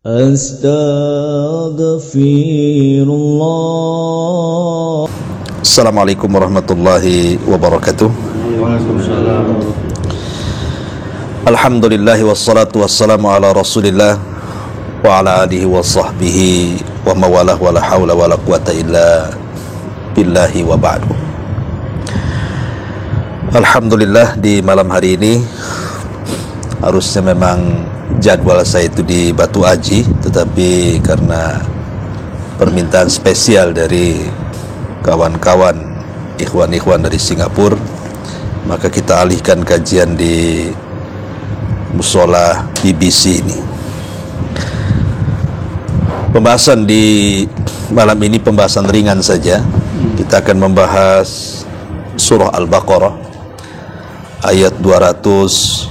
Astaghfirullah. Assalamualaikum warahmatullahi wabarakatuh. Alhamdulillah wassalatu wassalamu ala rasulillah wa ala alihi wa sahbihi wa mawalah wa la hawla wa la quwata illa billahi wa ba'du. Alhamdulillah, di malam hari ini harusnya memang jadwal saya itu di Batu Aji, tetapi karena permintaan spesial dari kawan-kawan ikhwan-ikhwan dari Singapura, maka kita alihkan kajian di musola BBC ini. Pembahasan di malam ini pembahasan ringan saja. Kita akan membahas surah Al-Baqarah ayat 238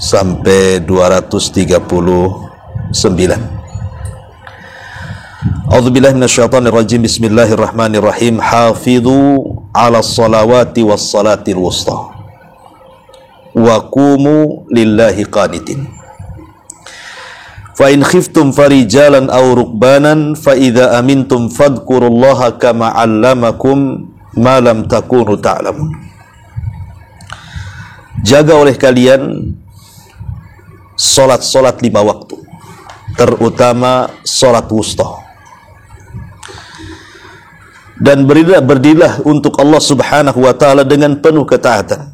sampai 239. A'udzubillahi minasyaitonir rajim. Bismillahirrahmanirrahim. Hafidhu 'alas salawati was salatil wusta wa qumu lillahi qanitin. Fa in khiftum farijalan aw rukbanan fa idza amintum fadhkurullaha kama 'allamakum ma lam takunu ta'lamun. Jaga oleh kalian solat-solat 5 waktu, terutama solat wusta, dan berdirilah untuk Allah subhanahu wa ta'ala dengan penuh ketaatan.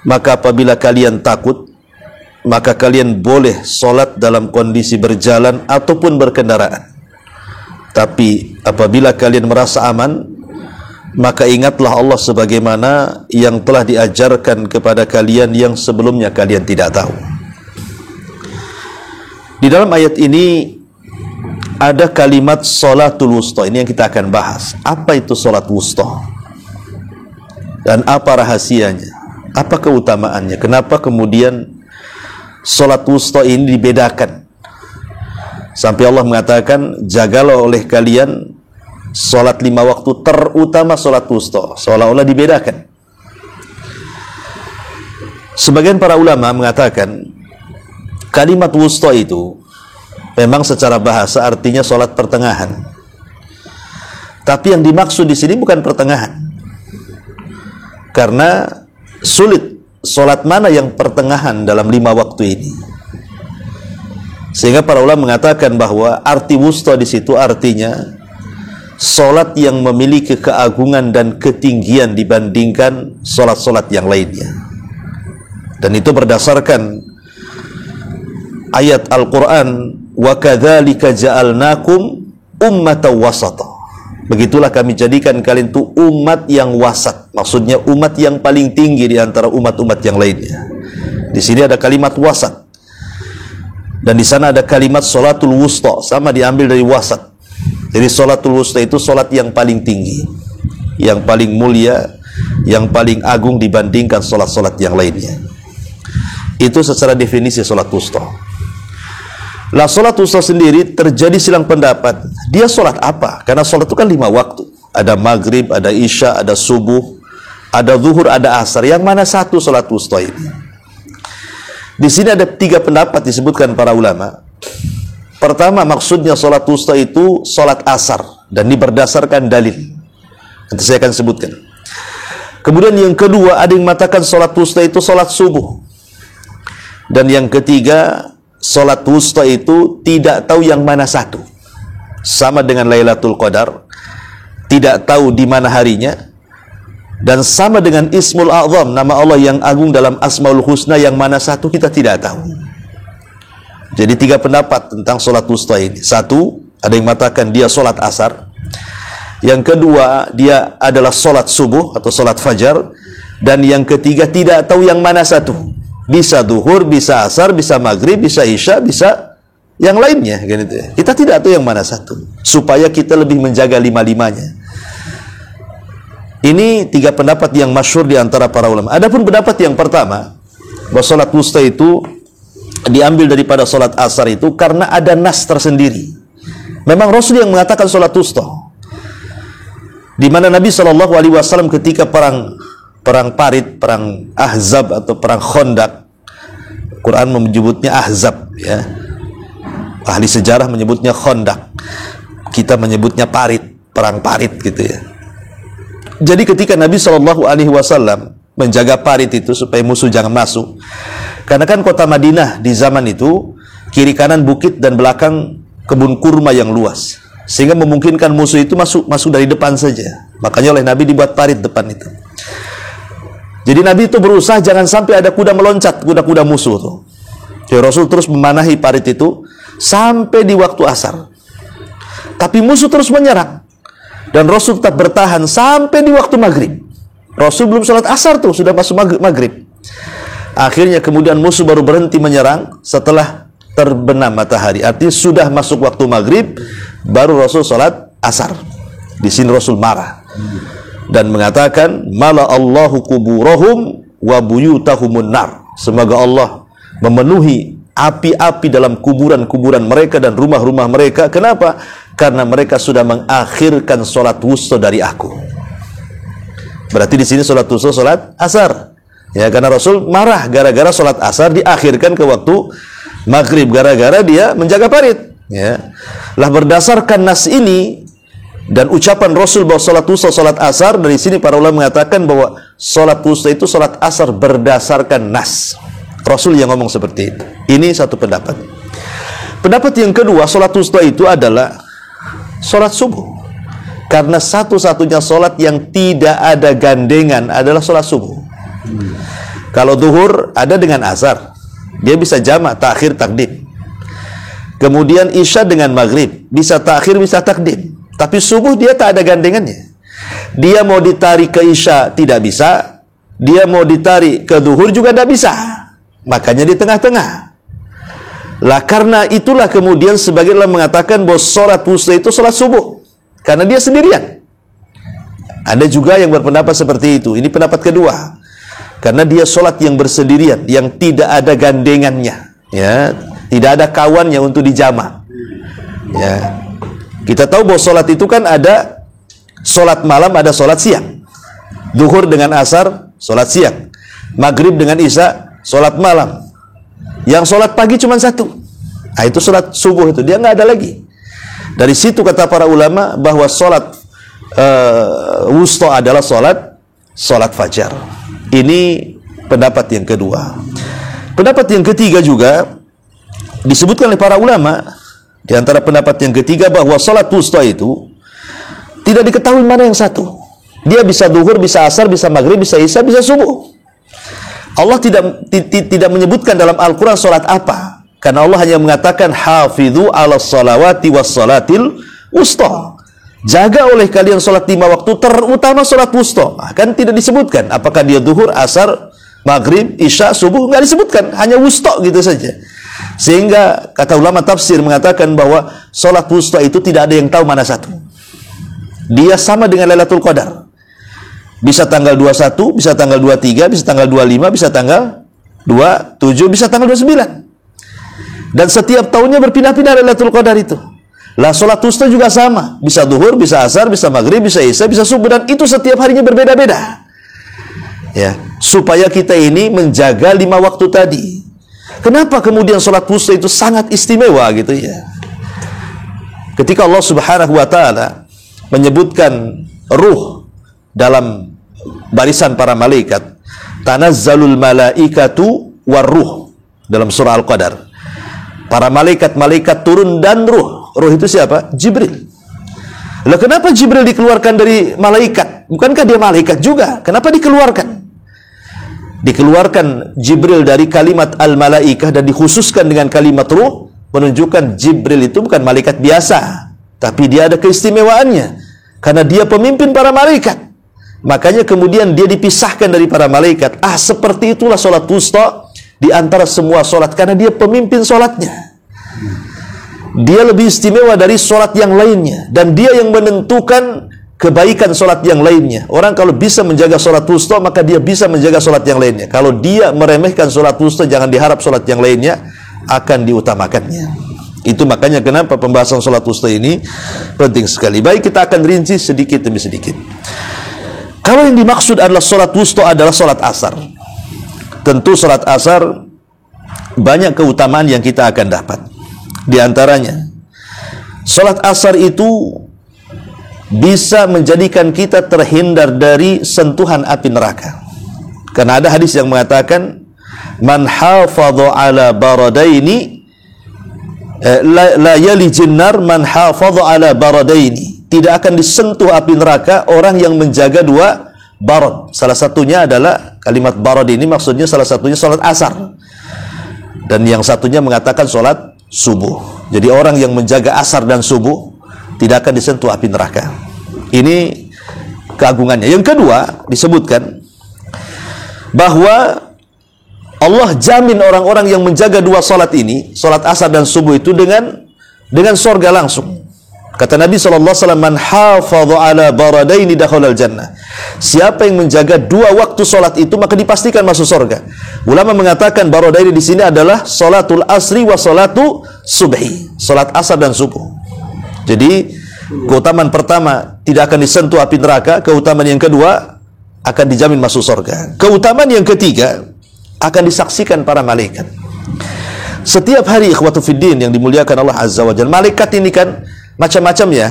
Maka apabila kalian takut, maka kalian boleh solat dalam kondisi berjalan ataupun berkendaraan. Tapi apabila kalian merasa aman, maka ingatlah Allah sebagaimana yang telah diajarkan kepada kalian yang sebelumnya kalian tidak tahu. Di dalam ayat ini ada kalimat salatul wusta. Ini yang kita akan bahas. Apa itu salat wusta? Dan apa rahasianya? Apa keutamaannya? Kenapa kemudian salat wusta ini dibedakan? Sampai Allah mengatakan, jagalah oleh kalian solat 5 waktu, terutama solat wusta. Seolah-olah dibedakan. Sebagian para ulama mengatakan kalimat wusta itu memang secara bahasa artinya solat pertengahan. Tapi yang dimaksud di sini bukan pertengahan. Karena sulit solat mana yang pertengahan dalam 5 waktu ini. Sehingga para ulama mengatakan bahwa arti wusta di situ artinya solat yang memiliki keagungan dan ketinggian dibandingkan solat-solat yang lainnya. Dan itu berdasarkan ayat Al-Quran, wa kadzalika ja'alnakum ummatan wasata. Begitulah kami jadikan kalian itu umat yang wasat. Maksudnya umat yang paling tinggi di antara umat-umat yang lainnya. Di sini ada kalimat wasat, dan di sana ada kalimat salatul wusta, sama diambil dari wasat. Jadi salatul wusta itu salat yang paling tinggi, yang paling mulia, yang paling agung dibandingkan salat-salat yang lainnya. Itu secara definisi salat wusta. Lah salat wusta sendiri terjadi silang pendapat. Dia salat apa? Karena salat itu kan 5 waktu. Ada maghrib, ada isya, ada subuh, ada zuhur, ada asar. Yang mana satu salat wusta ini? Di sini ada 3 pendapat disebutkan para ulama. Pertama, maksudnya salat wusta itu salat asar, dan ini berdasarkan dalil. Nanti saya akan sebutkan. Kemudian yang kedua, ada yang mengatakan salat wusta itu salat subuh. Dan yang ketiga, salat wusta itu tidak tahu yang mana satu. Sama dengan Lailatul Qadar, tidak tahu di mana harinya. Dan sama dengan Ismul A'zam, nama Allah yang agung dalam Asmaul Husna, yang mana satu kita tidak tahu. Jadi 3 pendapat tentang solat wusta ini. Satu, ada yang mengatakan dia solat asar. Yang kedua, dia adalah solat subuh atau solat fajar. Dan yang ketiga, tidak tahu yang mana satu. Bisa duhur, bisa asar, bisa maghrib, bisa isya, bisa yang lainnya. Gitu. Kita tidak tahu yang mana satu. Supaya kita lebih menjaga 5-5-nya. Ini 3 pendapat yang masyhur di antara para ulama. Adapun pendapat yang pertama, bahwa solat wusta itu diambil daripada solat asar itu karena ada nas tersendiri. Memang Rasul yang mengatakan solat wusta, di mana Nabi SAW ketika perang Parit, perang Ahzab atau perang Khandaq, Quran menyebutnya Ahzab, ya. Ahli sejarah menyebutnya Khandaq. Kita menyebutnya Parit, perang Parit gitu ya. Jadi ketika Nabi SAW menjaga Parit itu supaya musuh jangan masuk, karena kan kota Madinah di zaman itu kiri kanan bukit dan belakang kebun kurma yang luas, sehingga memungkinkan musuh itu masuk dari depan saja. Makanya oleh Nabi dibuat parit depan itu. Jadi Nabi itu berusaha jangan sampai ada kuda meloncat, kuda-kuda musuh tuh. Jadi Rasul terus memanahi parit itu sampai di waktu asar. Tapi musuh terus menyerang, dan Rasul tetap bertahan sampai di waktu maghrib. Rasul belum sholat asar tuh, sudah masuk maghrib. Akhirnya kemudian musuh baru berhenti menyerang setelah terbenam matahari. Artinya sudah masuk waktu maghrib, baru Rasul sholat asar. Di sini Rasul marah dan mengatakan, mala Allahu kuburahum wa buyutahumun nar. Semoga Allah memenuhi api-api dalam kuburan-kuburan mereka dan rumah-rumah mereka. Kenapa? Karena mereka sudah mengakhirkan sholat wusta dari aku. Berarti di sini sholat wusta, sholat asar. Ya, karena Rasul marah gara-gara sholat asar diakhirkan ke waktu maghrib gara-gara dia menjaga parit. Ya, lah berdasarkan nas ini dan ucapan Rasul bahwa sholat wusta, sholat asar, dari sini para ulama mengatakan bahwa sholat wusta itu sholat asar berdasarkan nas. Rasul yang ngomong seperti itu. Ini satu pendapat. Pendapat yang kedua, sholat wusta itu adalah sholat subuh. Karena satu-satunya sholat yang tidak ada gandengan adalah sholat subuh. Kalau zuhur ada dengan asar, dia bisa jamak, takhir, takdim. Kemudian isya dengan maghrib, bisa takhir, bisa takdim. Tapi subuh dia tak ada gandengannya. Dia mau ditarik ke isya tidak bisa, dia mau ditarik ke zuhur juga tidak bisa. Makanya di tengah-tengah. Lah karena itulah kemudian sebagian orang mengatakan bahwa sholat wusta itu sholat subuh, karena dia sendirian. Ada juga yang berpendapat seperti itu. Ini pendapat kedua, karena dia sholat yang bersendirian, yang tidak ada gandengannya, ya, tidak ada kawannya untuk dijamak. Ya, kita tahu bahwa sholat itu kan ada sholat malam, ada sholat siang. Zuhur dengan asar, sholat siang. Maghrib dengan isya, sholat malam. Yang sholat pagi cuma satu. Nah, itu sholat subuh itu, dia nggak ada lagi. Dari situ kata para ulama bahwa sholat wusta adalah sholat fajar. Ini pendapat yang kedua. Pendapat yang ketiga juga disebutkan oleh para ulama. Di antara pendapat yang ketiga bahwa sholat wusta itu tidak diketahui mana yang satu. Dia bisa zuhur, bisa asar, bisa maghrib, bisa isya, bisa subuh. Allah tidak menyebutkan dalam Al-Quran sholat apa, karena Allah hanya mengatakan hafidhu ala salawati was salatil wusta. Jaga oleh kalian sholat 5 waktu, terutama sholat wusta. Kan tidak disebutkan apakah dia zuhur, asar, maghrib, isya, subuh, nggak disebutkan, hanya wusta gitu saja. Sehingga kata ulama tafsir mengatakan bahwa sholat wusta itu tidak ada yang tahu mana satu. Dia sama dengan Lailatul Qadar. Bisa tanggal 21, bisa tanggal 23, bisa tanggal 25, bisa tanggal 27, bisa tanggal 29. Dan setiap tahunnya berpindah-pindah Lailatul Qadar itu. Lah sholat wusta juga sama. Bisa zuhur, bisa asar, bisa maghrib, bisa isya, bisa subuh. Dan itu setiap harinya berbeda-beda. Ya, supaya kita ini menjaga 5 waktu tadi. Kenapa kemudian sholat wusta itu sangat istimewa gitu ya? Ketika Allah Subhanahu wa Ta'ala menyebutkan ruh dalam barisan para malaikat, tanazzalul malaikatu warruh, dalam surah Al-Qadar. Para malaikat turun dan ruh. Ruh itu siapa? Jibril. Lah kenapa Jibril dikeluarkan dari malaikat? Bukankah dia malaikat juga? Kenapa dikeluarkan? Dikeluarkan Jibril dari kalimat al-malaikah dan dikhususkan dengan kalimat ruh, menunjukkan Jibril itu bukan malaikat biasa, tapi dia ada keistimewaannya karena dia pemimpin para malaikat. Makanya kemudian dia dipisahkan dari para malaikat. Seperti itulah sholat wusta di antara semua sholat, karena dia pemimpin sholatnya. Dia lebih istimewa dari sholat yang lainnya, dan dia yang menentukan kebaikan sholat yang lainnya. Orang kalau bisa menjaga sholat wusta, maka dia bisa menjaga sholat yang lainnya. Kalau dia meremehkan sholat wusta, jangan diharap sholat yang lainnya akan diutamakannya. Itu makanya kenapa pembahasan sholat wusta ini penting sekali. Baik, kita akan rinci sedikit demi sedikit. Kalau yang dimaksud adalah sholat wusta adalah sholat asar, tentu sholat asar banyak keutamaan yang kita akan dapat. Di antaranya, salat asar itu bisa menjadikan kita terhindar dari sentuhan api neraka. Karena ada hadis yang mengatakan, man hafadha ala baradaini la yalijin nar man hafadha ala baradaini. Tidak akan disentuh api neraka orang yang menjaga dua barad. Salah satunya adalah kalimat barad ini maksudnya salah satunya salat asar. Dan yang satunya mengatakan salat subuh. Jadi orang yang menjaga asar dan subuh tidak akan disentuh api neraka. Ini keagungannya. Yang kedua, disebutkan bahwa Allah jamin orang-orang yang menjaga dua salat ini, salat asar dan subuh itu dengan surga langsung. Kata Nabi SAW, man hafadha ala baradaini dakhalal jannah. Siapa yang menjaga dua waktu salat itu maka dipastikan masuk surga. Ulama mengatakan baradaini di sini adalah salatul asri wa salatu subhi, salat asar dan subuh. Jadi keutamaan pertama tidak akan disentuh api neraka, keutamaan yang kedua akan dijamin masuk surga. Keutamaan yang ketiga akan disaksikan para malaikat. Setiap hari ikhwatu fiddin yang dimuliakan Allah Azza wa Jalla, malaikat ini kan macam-macam ya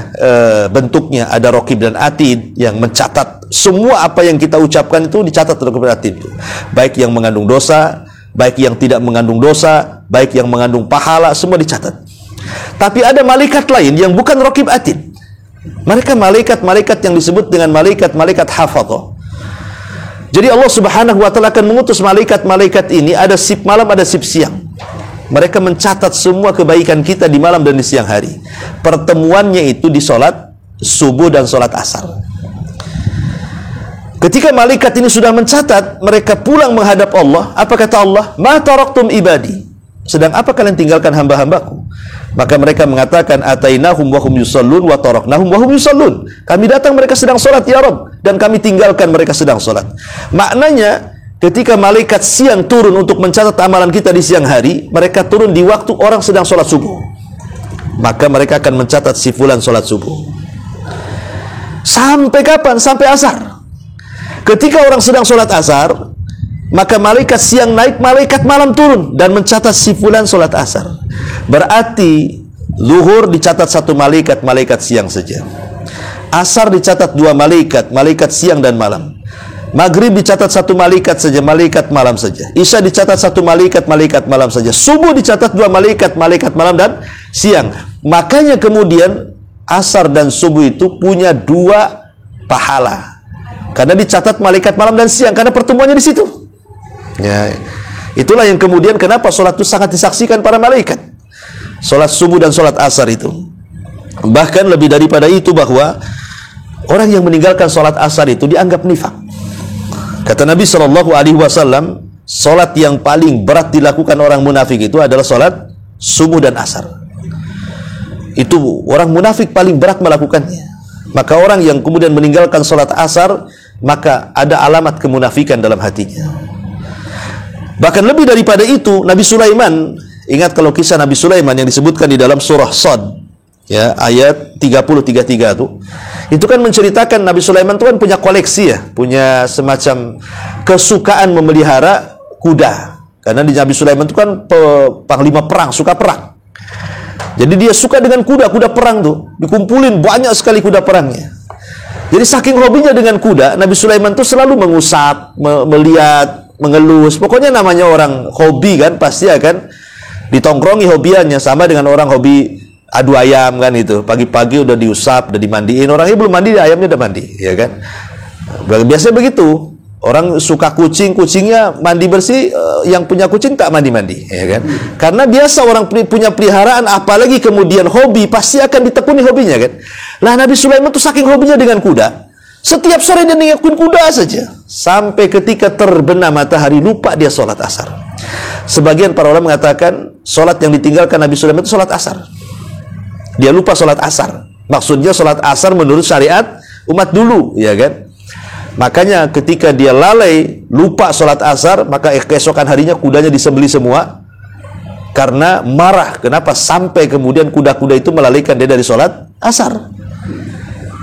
bentuknya. Ada raqib dan atid yang mencatat semua apa yang kita ucapkan, itu dicatat raqib dan atid itu. Baik yang mengandung dosa, baik yang tidak mengandung dosa, baik yang mengandung pahala, semua dicatat. Tapi ada malaikat lain yang bukan raqib atid. Mereka malaikat-malaikat yang disebut dengan malaikat-malaikat hafadhah. Jadi Allah Subhanahu wa taala akan mengutus malaikat-malaikat ini, ada sip malam, ada sip siang. Mereka mencatat semua kebaikan kita di malam dan di siang hari. Pertemuannya itu di salat subuh dan salat asar. Ketika malaikat ini sudah mencatat, mereka pulang menghadap Allah. Apa kata Allah? Ma taraktum ibadi. Sedang apa kalian tinggalkan hamba-hambaku? Maka mereka mengatakan, atainahum wa hum yusallun wa taraknahum wa hum yusallun. Kami datang mereka sedang salat ya Rabb, dan kami tinggalkan mereka sedang salat. Maknanya ketika malaikat siang turun untuk mencatat amalan kita di siang hari, mereka turun di waktu orang sedang salat subuh. Maka mereka akan mencatat si fulan salat subuh. Sampai kapan? Sampai asar. Ketika orang sedang salat asar, maka malaikat siang naik, malaikat malam turun dan mencatat si fulan salat asar. Berarti zuhur dicatat satu malaikat, malaikat siang saja. Asar dicatat dua malaikat, malaikat siang dan malam. Maghrib dicatat satu malaikat saja, malaikat malam saja. Isya dicatat satu malaikat, malaikat malam saja. Subuh dicatat dua malaikat, malaikat malam dan siang. Makanya kemudian asar dan subuh itu punya dua pahala. Karena dicatat malaikat malam dan siang, karena pertemuannya di situ. Ya, itulah yang kemudian kenapa sholat itu sangat disaksikan para malaikat. Sholat subuh dan sholat asar itu. Bahkan lebih daripada itu, bahwa orang yang meninggalkan sholat asar itu dianggap nifak. Kata Nabi SAW, sholat yang paling berat dilakukan orang munafik itu adalah sholat subuh dan asar. Itu orang munafik paling berat melakukannya. Maka orang yang kemudian meninggalkan sholat asar, maka ada alamat kemunafikan dalam hatinya. Bahkan lebih daripada itu, Nabi Sulaiman, ingat kalau kisah Nabi Sulaiman yang disebutkan di dalam surah Shad, ya, ayat 30-33 itu kan menceritakan Nabi Sulaiman itu kan punya koleksi ya, punya semacam kesukaan memelihara kuda. Karena di Nabi Sulaiman itu kan panglima perang, suka perang. Jadi dia suka dengan kuda perang tuh, dikumpulin banyak sekali kuda perangnya. Jadi saking hobinya dengan kuda, Nabi Sulaiman itu selalu mengusap, melihat, mengelus. Pokoknya namanya orang hobi kan pasti akan ditongkrongi hobiannya, sama dengan orang hobi adu ayam kan itu. Pagi-pagi udah diusap, udah dimandiin. Orangnya belum mandi, ayamnya udah mandi, ya kan? Biasanya begitu. Orang suka kucing, kucingnya mandi bersih, yang punya kucing tak mandi-mandi, ya kan? Karena biasa orang punya peliharaan, apalagi kemudian hobi, pasti akan ditekuni hobinya kan? Lah Nabi Sulaiman tuh saking hobinya dengan kuda, setiap sore dia nengokin kuda saja, sampai ketika terbenam matahari lupa dia sholat asar. Sebagian para ulama mengatakan sholat yang ditinggalkan Nabi Sulaiman itu sholat asar. Dia lupa sholat asar. Maksudnya sholat asar menurut syariat umat dulu, ya kan? Makanya ketika dia lalai, lupa sholat asar, maka keesokan harinya kudanya disembelih semua. Karena marah, kenapa sampai kemudian kuda-kuda itu melalaikan dia dari sholat asar.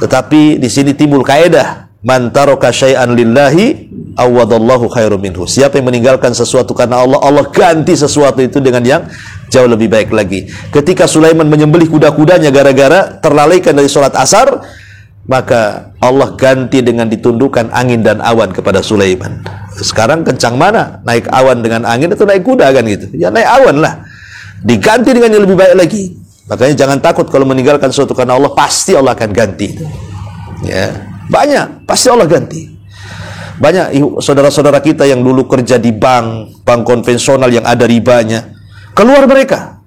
Tetapi di sini timbul kaedah, man taraka syai'an lillahi awadallahu khairum minhu. Siapa yang meninggalkan sesuatu karena Allah, Allah ganti sesuatu itu dengan yang jauh lebih baik lagi. Ketika Sulaiman menyembelih kuda-kudanya gara-gara terlalaikan dari sholat asar, maka Allah ganti dengan ditundukkan angin dan awan kepada Sulaiman. Sekarang kencang mana? Naik awan dengan angin atau naik kuda kan gitu? Ya naik awan lah. Diganti dengan yang lebih baik lagi. Makanya jangan takut kalau meninggalkan sesuatu karena Allah, pasti Allah akan ganti. Ya, banyak, pasti Allah ganti. Banyak saudara-saudara kita yang dulu kerja di bank konvensional yang ada ribanya, keluar mereka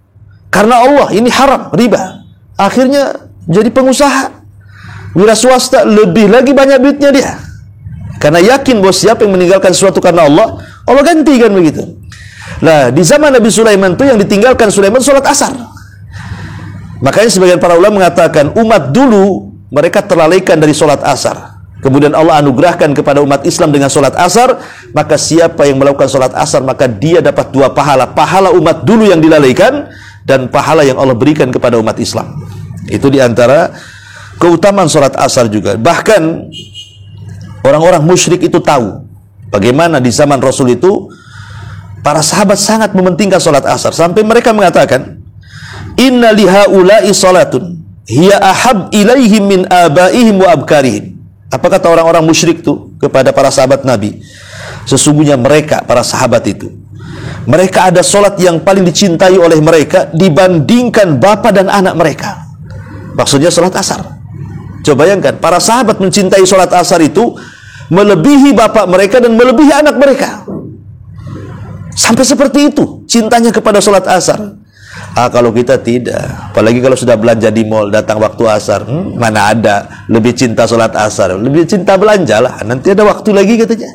karena Allah ini haram riba, akhirnya jadi pengusaha wira swasta, lebih lagi banyak duitnya dia, karena yakin bahwa siapa yang meninggalkan sesuatu karena Allah, Allah ganti kan begitu. Nah, di zaman Nabi Sulaiman itu yang ditinggalkan Sulaiman sholat asar. Makanya sebagian para ulama mengatakan umat dulu mereka terlalaikan dari sholat asar. Kemudian Allah anugerahkan kepada umat Islam dengan sholat asar, maka siapa yang melakukan sholat asar maka dia dapat dua pahala. Pahala umat dulu yang dilalaikan dan pahala yang Allah berikan kepada umat Islam. Itu diantara keutamaan sholat asar juga. Bahkan orang-orang musyrik itu tahu bagaimana di zaman Rasul itu para sahabat sangat mementingkan sholat asar, sampai mereka mengatakan, inna lihaula'i salatun hiya ahab ilaihim min abaihim wa abkarihim. Apa kata orang-orang musyrik itu kepada para sahabat Nabi? Sesungguhnya mereka, para sahabat itu, mereka ada solat yang paling dicintai oleh mereka dibandingkan bapa dan anak mereka. Maksudnya solat asar. Coba bayangkan, para sahabat mencintai solat asar itu melebihi bapak mereka dan melebihi anak mereka. Sampai seperti itu cintanya kepada solat asar. Kalau kita tidak, apalagi kalau sudah belanja di mall, datang waktu asar, mana ada lebih cinta sholat asar, lebih cinta belanja lah, nanti ada waktu lagi katanya.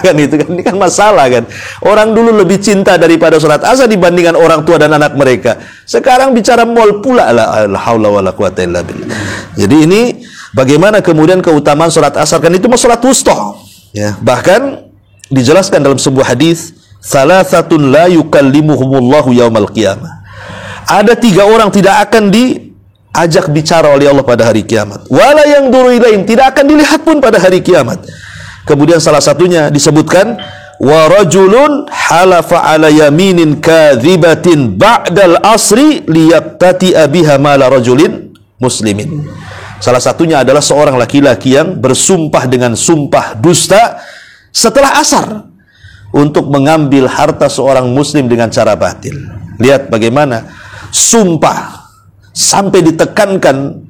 Kan itu kan, ini kan masalah kan. Orang dulu lebih cinta daripada sholat asar dibandingkan orang tua dan anak mereka. Sekarang bicara mall pula lah, la haula wala quwata illa billah. Jadi ini bagaimana kemudian keutamaan sholat asar, kan itu sholat wusta. Ya, bahkan dijelaskan dalam sebuah hadis, salasatun la yukallimuhumullahu yaumal qiyamah. Ada 3 orang tidak akan diajak bicara oleh Allah pada hari kiamat. Wala yang duru ilaihim, tidak akan dilihat pun pada hari kiamat. Kemudian salah satunya disebutkan, wa rajulun halafa ala yaminin kadhibatin ba'dal asri liyaqtati'a biha mala rajulin muslimin. Salah satunya adalah seorang laki-laki yang bersumpah dengan sumpah dusta setelah asar untuk mengambil harta seorang muslim dengan cara batil. Lihat bagaimana sumpah sampai ditekankan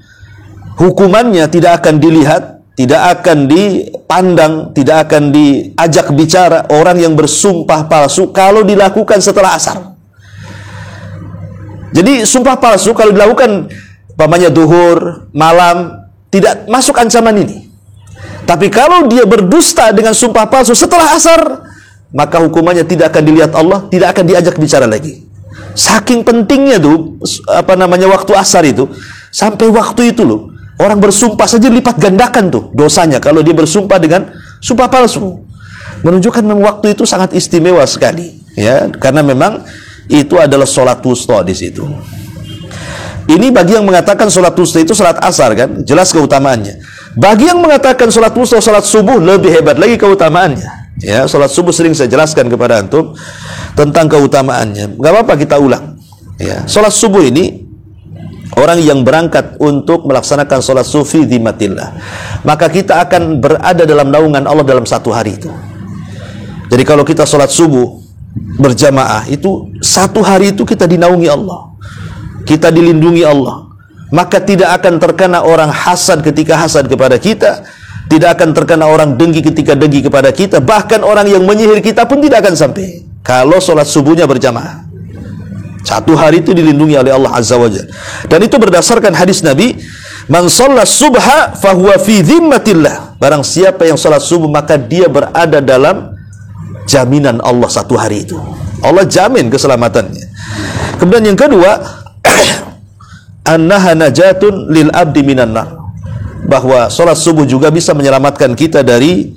hukumannya tidak akan dilihat, tidak akan dipandang, tidak akan diajak bicara orang yang bersumpah palsu kalau dilakukan setelah asar. Jadi sumpah palsu kalau dilakukan umpamanya duhur, malam, tidak masuk ancaman ini. Tapi kalau dia berdusta dengan sumpah palsu setelah asar, maka hukumannya tidak akan dilihat Allah, tidak akan diajak bicara lagi. Saking pentingnya tuh waktu asar itu, sampai waktu itu loh orang bersumpah saja lipat gandakan tuh dosanya kalau dia bersumpah dengan sumpah palsu. Menunjukkan memang waktu itu sangat istimewa sekali, ya, karena memang itu adalah sholat wusta di situ. Ini bagi yang mengatakan sholat wusta itu sholat asar, kan jelas keutamaannya. Bagi yang mengatakan sholat wusta sholat subuh, lebih hebat lagi keutamaannya. Ya, sholat subuh sering saya jelaskan kepada antum tentang keutamaannya. Gak apa-apa kita ulang. Ya, sholat subuh ini orang yang berangkat untuk melaksanakan sholat sufi zimatillah, maka kita akan berada dalam naungan Allah dalam satu hari itu. Jadi kalau kita sholat subuh berjamaah itu, satu hari itu kita dinaungi Allah, kita dilindungi Allah, maka tidak akan terkena orang hasad ketika hasad kepada kita, tidak akan terkena orang dengki ketika dengki kepada kita, bahkan orang yang menyihir kita pun tidak akan sampai kalau sholat subuhnya berjamaah. Satu hari itu dilindungi oleh Allah Azza wa Jalla. Dan itu berdasarkan hadis Nabi, man shalla subha fahuwa fi dhimmatillah. Barang siapa yang sholat subuh maka dia berada dalam jaminan Allah satu hari itu. Allah jamin keselamatannya. Kemudian yang kedua, annaha najatun lil abdi minan nar. Bahwa sholat subuh juga bisa menyelamatkan kita dari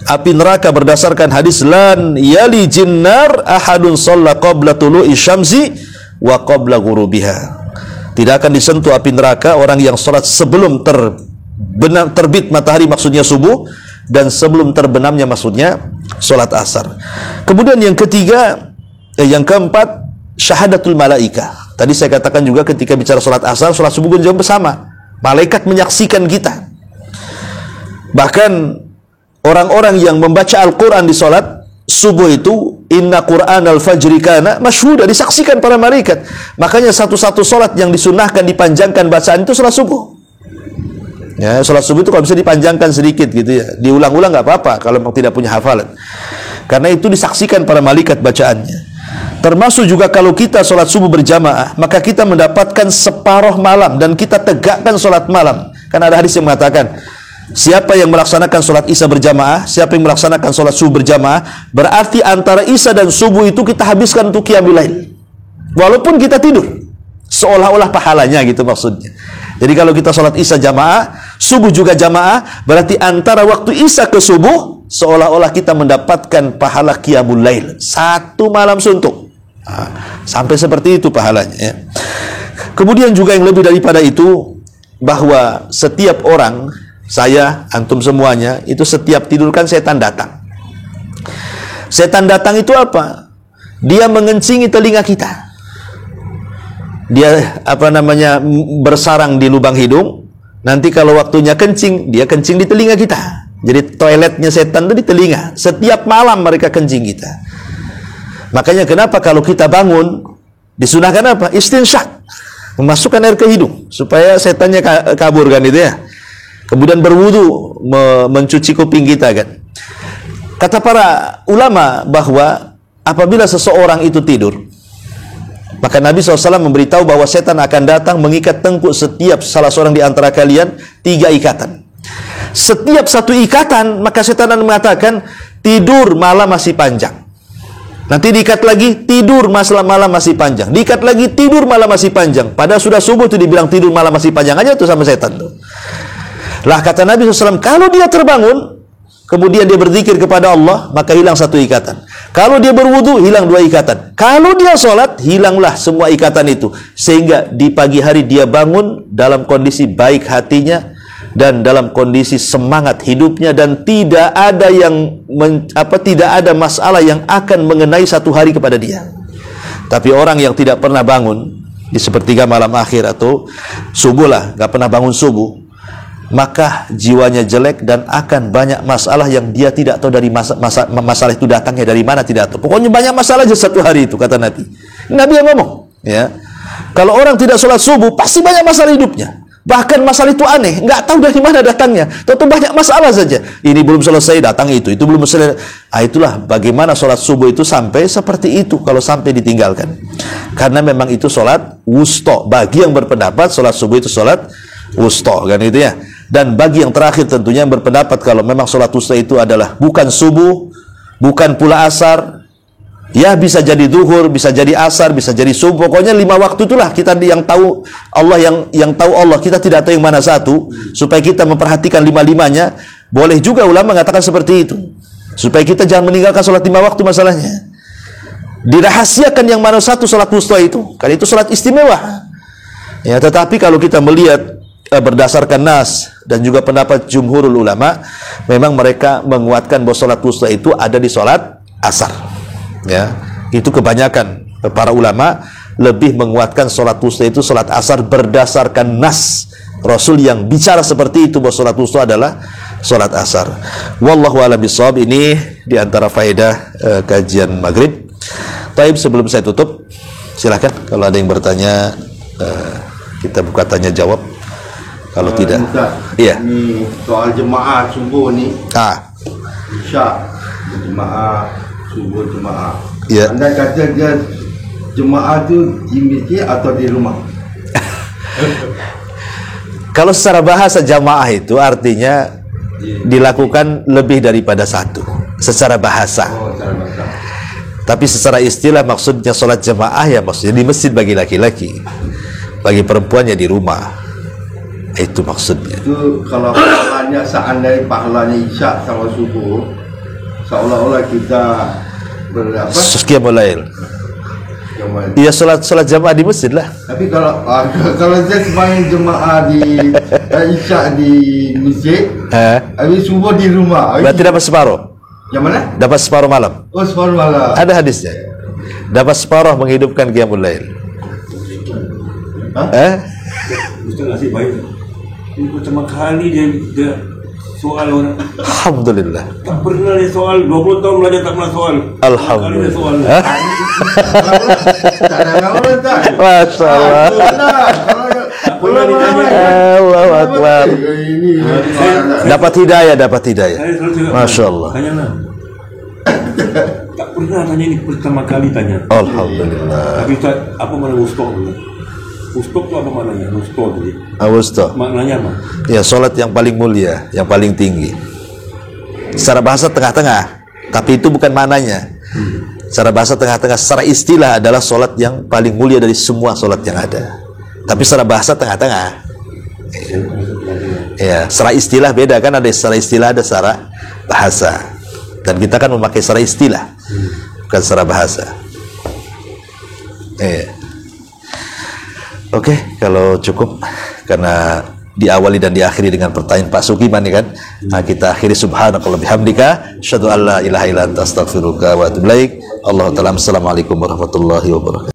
api neraka berdasarkan hadis lan yali jinnar ahadun shalla qabla tulu'i syamsi wa qabla ghurubiha. Tidak akan disentuh api neraka orang yang sholat sebelum terbit matahari, maksudnya subuh, dan sebelum terbenamnya, maksudnya solat asar. Kemudian yang ketiga, yang keempat, syahadatul malaika. Tadi saya katakan juga ketika bicara solat asar, solat subuh pun juga bersama. Malaikat menyaksikan kita. Bahkan orang-orang yang membaca Al-Quran di solat subuh itu, inna Qur'an al-fajri kana masyhuda, disaksikan para malaikat. Makanya satu-satu solat yang disunahkan dipanjangkan bacaan itu solat subuh. Ya, solat subuh itu kalau bisa dipanjangkan sedikit gitu ya, diulang-ulang nggak apa-apa kalau memang tidak punya hafalan. Karena itu disaksikan para malaikat bacaannya. Termasuk juga kalau kita solat subuh berjamaah, maka kita mendapatkan separuh malam dan kita tegakkan solat malam. Karena ada hadis yang mengatakan, siapa yang melaksanakan solat isya berjamaah, siapa yang melaksanakan solat subuh berjamaah, berarti antara isya dan subuh itu kita habiskan untuk qiyamul lail. Walaupun kita tidur, seolah-olah pahalanya gitu maksudnya. Jadi kalau kita solat isya jamaah, subuh juga jamaah, berarti antara waktu isya ke subuh, seolah-olah kita mendapatkan pahala qiyamul lail. Satu malam suntuk. Sampai seperti itu pahalanya ya. Kemudian juga yang lebih daripada itu, bahwa setiap orang, saya, antum semuanya, itu setiap tidur kan setan datang. Setan datang itu apa? Dia mengencingi telinga kita. Dia bersarang di lubang hidung. Nanti kalau waktunya kencing, dia kencing di telinga kita. Jadi toiletnya setan itu di telinga. Setiap malam mereka kencing kita. Makanya kenapa kalau kita bangun disunahkan apa? Istinshaq, memasukkan air ke hidung supaya setannya kabur kan itu ya. Kemudian berwudu, mencuci kuping kita kan. Kata para ulama bahwa apabila seseorang itu tidur, maka Nabi SAW memberitahu bahwa setan akan datang mengikat tengkuk setiap salah seorang di antara kalian 3 ikatan. Setiap satu ikatan, maka setan akan mengatakan, tidur malam masih panjang. Nanti diikat lagi, tidur malam masih panjang. Diikat lagi, tidur malam masih panjang. Padahal sudah subuh itu dibilang tidur malam masih panjang aja tuh sama setan tuh. Lah kata Nabi SAW, kalau dia terbangun, kemudian dia berzikir kepada Allah, maka hilang 1 ikatan. Kalau dia berwudu, hilang 2 ikatan. Kalau dia sholat, hilanglah semua ikatan itu. Sehingga di pagi hari dia bangun dalam kondisi baik hatinya, dan dalam kondisi semangat hidupnya, dan tidak ada tidak ada masalah yang akan mengenai satu hari kepada dia. Tapi orang yang tidak pernah bangun di sepertiga malam akhir atau subuh lah, nggak pernah bangun subuh, maka jiwanya jelek dan akan banyak masalah yang dia tidak tahu dari masalah itu datangnya dari mana, tidak tahu. Pokoknya banyak masalah aja satu hari itu, kata Nabi. Nabi yang ngomong, ya. Kalau orang tidak sholat subuh, pasti banyak masalah hidupnya. Bahkan masalah itu aneh, nggak tahu dari mana datangnya. Tentu banyak masalah saja. Ini belum selesai, datang itu belum selesai. Itulah bagaimana sholat subuh itu sampai seperti itu kalau sampai ditinggalkan. Karena memang itu sholat wusta. Bagi yang berpendapat sholat subuh itu sholat wusta, kan itu ya. Dan bagi yang terakhir tentunya yang berpendapat kalau memang sholat wusta itu adalah bukan subuh, bukan pula asar. Ya bisa jadi zuhur, bisa jadi asar, bisa jadi subuh. Pokoknya 5 waktu itulah kita yang tahu Allah, yang tahu Allah. Kita tidak tahu yang mana satu. Supaya kita memperhatikan 5-5-nya. Boleh juga ulama mengatakan seperti itu. Supaya kita jangan meninggalkan sholat 5 waktu masalahnya. Dirahasiakan yang mana satu sholat wusta itu. Karena itu sholat istimewa. Ya, tetapi kalau kita melihat berdasarkan nas dan juga pendapat jumhurul ulama, memang mereka menguatkan bahwa sholat wusta itu ada di sholat asar. Ya, itu kebanyakan para ulama lebih menguatkan sholat wusta itu sholat asar berdasarkan nas Rasul yang bicara seperti itu bahwa sholat wusta adalah sholat asar. Wallahu a'lam bishawab. Ini diantara faedah kajian maghrib. Taib, sebelum saya tutup, silakan kalau ada yang bertanya, kita buka tanya jawab. Kalau tidak, iya. Ini soal jemaah subuh ni. Isya jemaah subuh jemaah. Ya. Anda kata dia jemaah tu di masjid atau di rumah? Kalau secara bahasa jamaah itu artinya dilakukan lebih daripada satu secara bahasa. Oh, secara bahasa. Tapi secara istilah maksudnya sholat jamaah ya maksudnya di masjid bagi laki-laki, bagi perempuan ya di rumah. Itu maksudnya. Itu kalau pahalanya seandainya pahalanya isya sama subuh, seolah-olah kita berapa? Qiyamul lail. Jamaah. Iya, sholat jamaah di masjid lah. Tapi kalau saya sembahyang jemaah di Isyak di masjid, habis subuh di rumah. Berarti dapat separuh. Yang mana? Dapat separuh malam. Oh, separuh malam. Ada hadisnya. Dapat separuh menghidupkan qiyamul lail. Ustaz nasib baik. Ini pertama kali dia soal orang. Alhamdulillah. Tak pernah dia soal, 20 tahun belajar tak pernah soal. Alhamdulillah. Soal. Tak ada kawan tak? Masya Allah. Pernah ditanya. Allahu Akbar. Ini Dapat hidayah. Saya selalu cakap, Masya Allah. Tanya lah. Tak pernah tanya ini, pertama kali tanya. Alhamdulillah. Tapi Ustaz, apa makna ustok dulu? Ustok itu apa maknanya? Ustok tadi. Awusto. Maknanya apa? Ya, sholat yang paling mulia, yang paling tinggi. Secara bahasa tengah-tengah, tapi itu bukan maknanya. Secara bahasa tengah-tengah, secara istilah adalah sholat yang paling mulia dari semua sholat yang ada. Tapi secara bahasa tengah-tengah. Ya, secara istilah beda kan, ada secara istilah, ada secara bahasa. Dan kita kan memakai secara istilah, bukan secara bahasa. Oke, kalau cukup, karena diawali dan diakhiri dengan pertanyaan Pak Sukiman kan, nah, kita akhiri subhanakallah bihamdika, asyhadu an la ilaha illa anta astaghfiruka wa atubu ilaik. Allahu ta'ala, assalamualaikum warahmatullahi wabarakatuh.